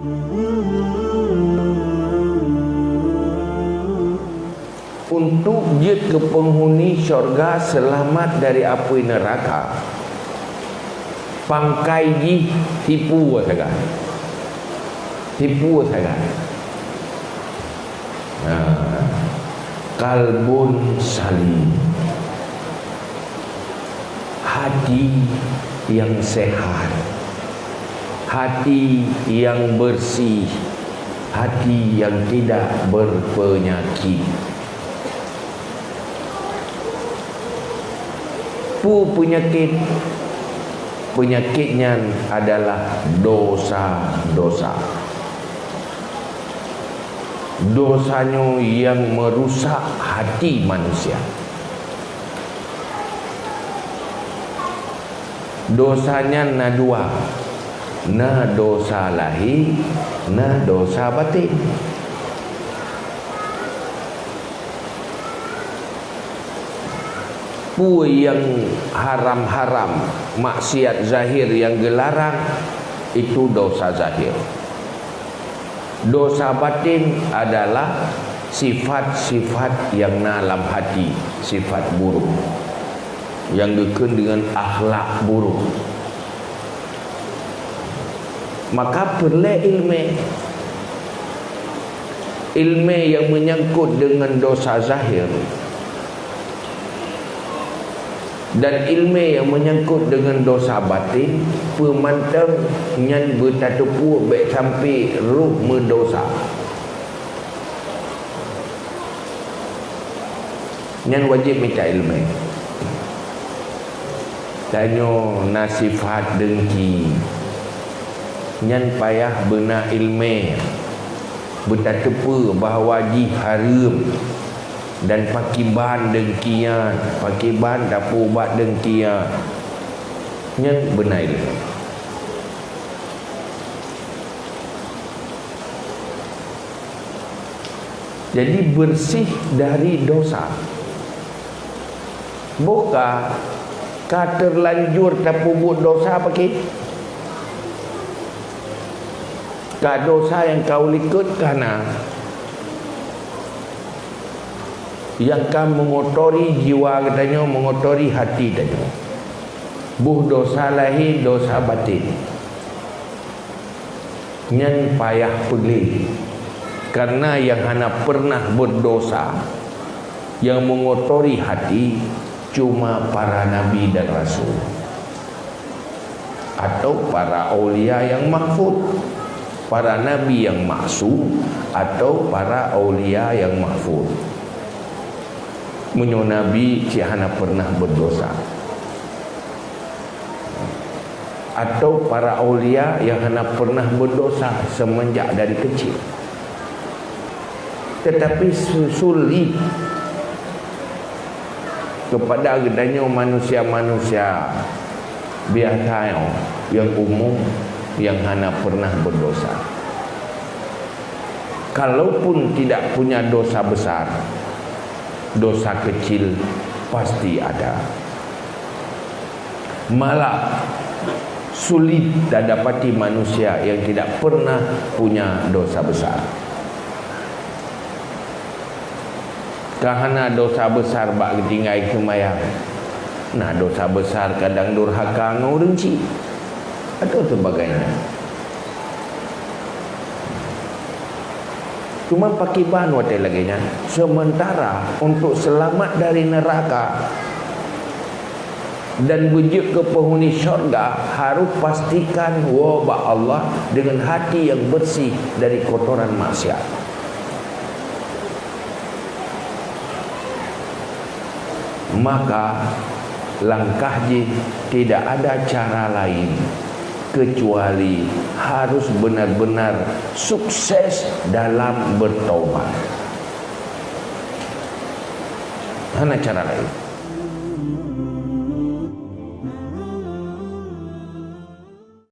Untuk je ke penghuni syurga selamat dari api neraka, pangkai ji tipu saja. Tipu saja. Kalbun salim, hati yang sehat, hati yang bersih, hati yang tidak berpenyakit. Penyakitnya adalah dosa-dosa. Dosanya yang merusak hati manusia. Dosanya na dua, na dosa lahir, na dosa batin. Yang haram-haram, maksiat zahir yang gelarang, itu dosa zahir. Dosa batin adalah sifat-sifat yang dalam hati, sifat buruk yang dikenal dengan akhlak buruk. Maka perlu ilmu yang menyangkut dengan dosa zahir dan ilmu yang menyangkut dengan dosa batin, pemantang nyan bertatupu baik sampai ruh mendosa. Nyan wajib minta ilmu. Tanya nasifat dengki, nyan payah benar ilmu bertatupu bahawa ji haram dan pakiban dengkian, pakiban dapur ubat dengkian, yang benar ilmu. Jadi bersih dari dosa. Bukan kata terlanjur dapur buat dosa pakai. Kak dosa yang kau likut kerana yang kan mengotori jiwa katanya, mengotori hati katanya. Buh dosa lahir, dosa batin. Nyan payah pedih. Karena yang hana pernah berdosa, yang mengotori hati, cuma para nabi dan rasul, atau para aulia yang mahfud, para nabi yang maksum, atau para aulia yang mahfud. Menyo nabi cihana pernah berdosa, atau para aulia yang hana pernah berdosa semenjak dari kecil. Tetapi sulit kepada adanya manusia-manusia biasa yang umum yang hana pernah berdosa. Kalaupun tidak punya dosa besar, dosa kecil pasti ada. Malah sulit dapati manusia yang tidak pernah punya dosa besar. Kerana dosa besar bak ketinggai kemayang. Nah, dosa besar kadang durhaka ngau dengki atau sebagainya. Cuma pakai bahan watai lagi nya. Sementara untuk selamat dari neraka dan wujud ke penghuni syurga, harus pastikan wabak Allah dengan hati yang bersih dari kotoran maksiat. Maka langkah tidak ada cara lain kecuali harus benar-benar sukses dalam bertaubat. Mana cara lain?